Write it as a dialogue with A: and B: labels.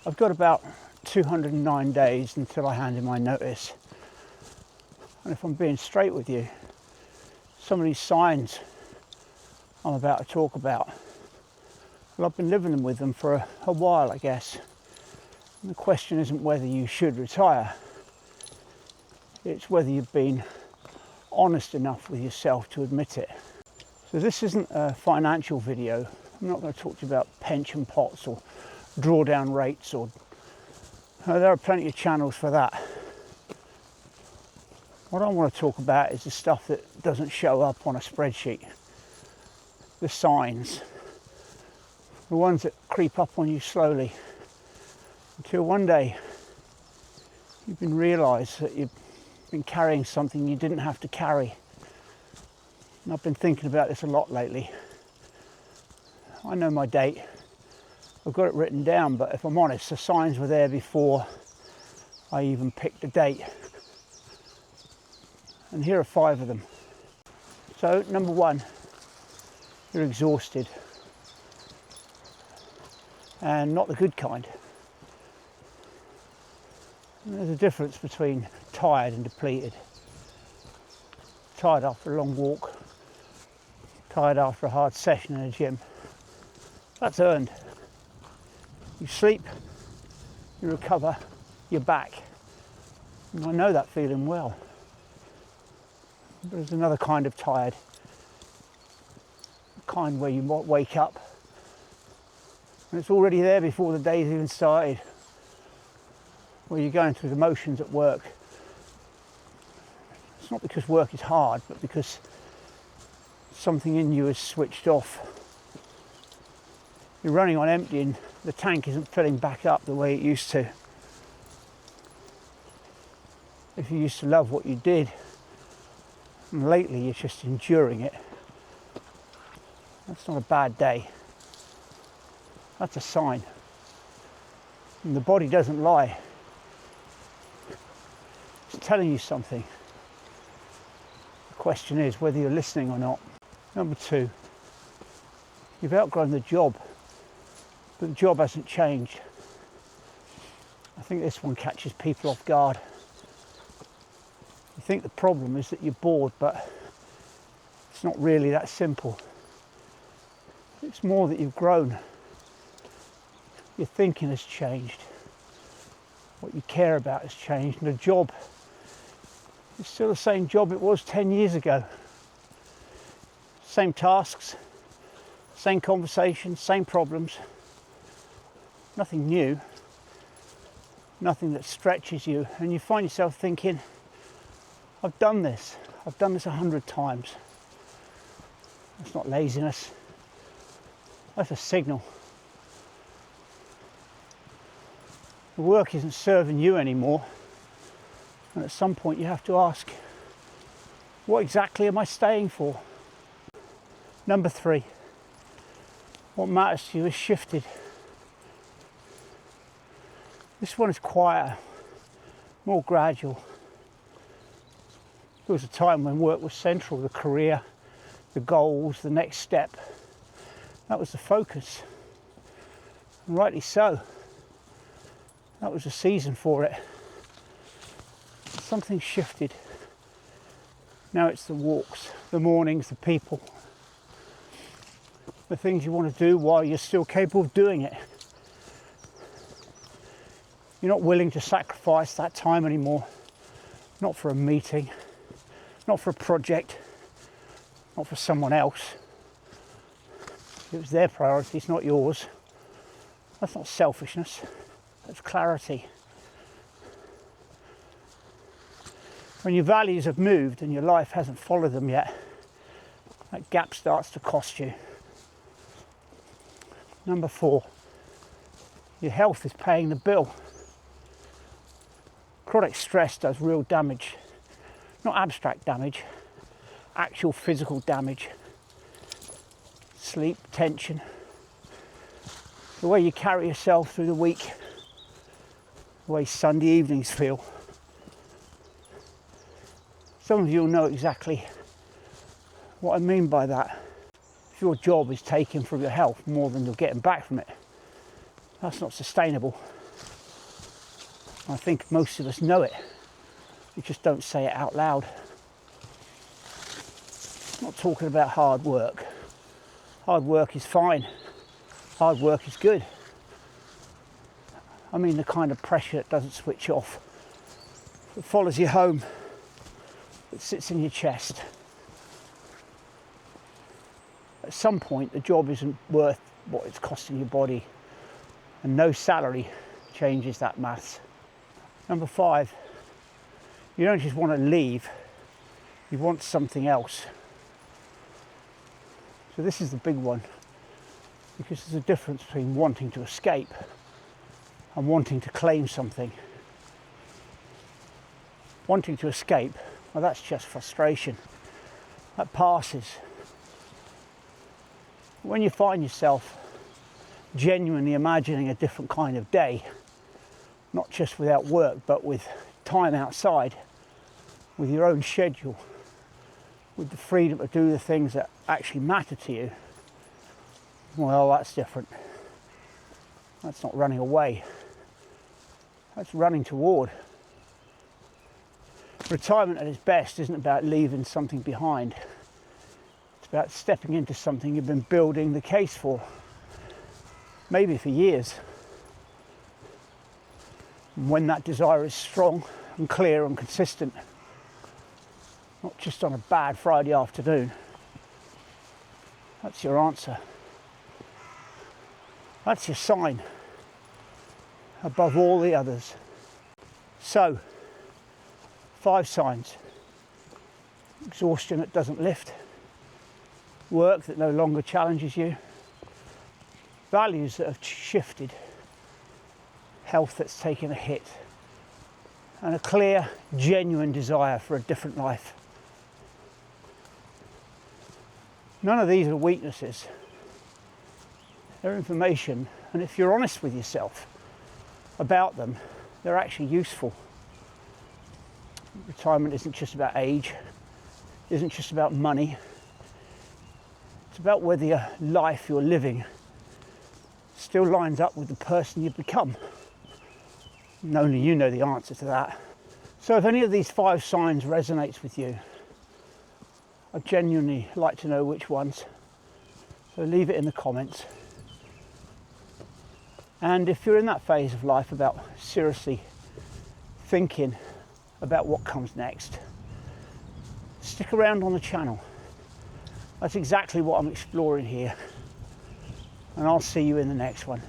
A: I've got about 209 days until I hand in my notice. And if I'm being straight with you, some of these signs I'm about to talk about, well, I've been living with them for a while, I guess. And the question isn't whether you should retire. It's whether you've been honest enough with yourself to admit it. So this isn't a financial video. I'm not going to talk to you about pension pots or drawdown rates, or there are plenty of channels for that. What I want to talk about is the stuff that doesn't show up on a spreadsheet. The signs. The ones that creep up on you slowly until one day you've been realised that you've been carrying something you didn't have to carry. And I've been thinking about this a lot lately. I know my date. I've got it written down, but if I'm honest, the signs were there before I even picked a date. And here are 5 of them. So, number 1, you're exhausted. And not the good kind. And there's a difference between tired and depleted. Tired after a long walk, tired after a hard session in a gym. That's earned. You sleep, you recover, you're back. And I know that feeling well. But there's another kind of tired. The kind where you might wake up and it's already there before the day's even started. Where you're going through the motions at work. It's not because work is hard, but because something in you is switched off. You're running on empty and the tank isn't filling back up the way it used to. If you used to love what you did, and lately you're just enduring it, that's not a bad day. That's a sign. And the body doesn't lie. It's telling you something. The question is whether you're listening or not. Number 2, you've outgrown the job, but the job hasn't changed. I think this one catches people off guard. You think the problem is that you're bored, but it's not really that simple. It's more that you've grown. Your thinking has changed. What you care about has changed, and the job is still the same job it was 10 years ago. Same tasks, same conversations, same problems. Nothing new, nothing that stretches you, and you find yourself thinking, I've done this 100 times. That's not laziness, that's a signal. The work isn't serving you anymore, and at some point you have to ask, what exactly am I staying for? Number 3, what matters to you has shifted. This one is quieter, more gradual. There was a time when work was central, the career, the goals, the next step. That was the focus, and rightly so. That was the season for it. Something shifted. Now it's the walks, the mornings, the people, the things you want to do while you're still capable of doing it. You're not willing to sacrifice that time anymore. Not for a meeting, not for a project, not for someone else. It was their priority, it's not yours. That's not selfishness, that's clarity. When your values have moved and your life hasn't followed them yet, that gap starts to cost you. Number 4, your health is paying the bill. Chronic stress does real damage, not abstract damage, actual physical damage. Sleep, tension, the way you carry yourself through the week, the way Sunday evenings feel. Some of you will know exactly what I mean by that. If your job is taking from your health more than you're getting back from it, that's not sustainable. I think most of us know it. We just don't say it out loud. I'm not talking about hard work. Hard work is fine. Hard work is good. I mean the kind of pressure that doesn't switch off, that follows you home, that sits in your chest. At some point, the job isn't worth what it's costing your body, and no salary changes that maths. Number 5, you don't just want to leave, you want something else. So this is the big one, because there's a difference between wanting to escape and wanting to claim something. Wanting to escape, well, that's just frustration. That passes. When you find yourself genuinely imagining a different kind of day, not just without work, but with time outside, with your own schedule, with the freedom to do the things that actually matter to you, well, that's different. That's not running away. That's running toward. Retirement at its best isn't about leaving something behind. It's about stepping into something you've been building the case for, maybe for years. And when that desire is strong and clear and consistent, not just on a bad Friday afternoon, that's your answer. That's your sign above all the others. So, 5 signs. Exhaustion that doesn't lift, work that no longer challenges you, values that have shifted, health that's taken a hit, and a clear, genuine desire for a different life. None of these are weaknesses. They're information, and if you're honest with yourself about them, they're actually useful. Retirement isn't just about age, isn't just about money. It's about whether your life you're living still lines up with the person you've become. And only you know the answer to that. So if any of these 5 signs resonates with you, I'd genuinely like to know which ones. So leave it in the comments. And if you're in that phase of life about seriously thinking about what comes next, stick around on the channel. That's exactly what I'm exploring here. And I'll see you in the next one.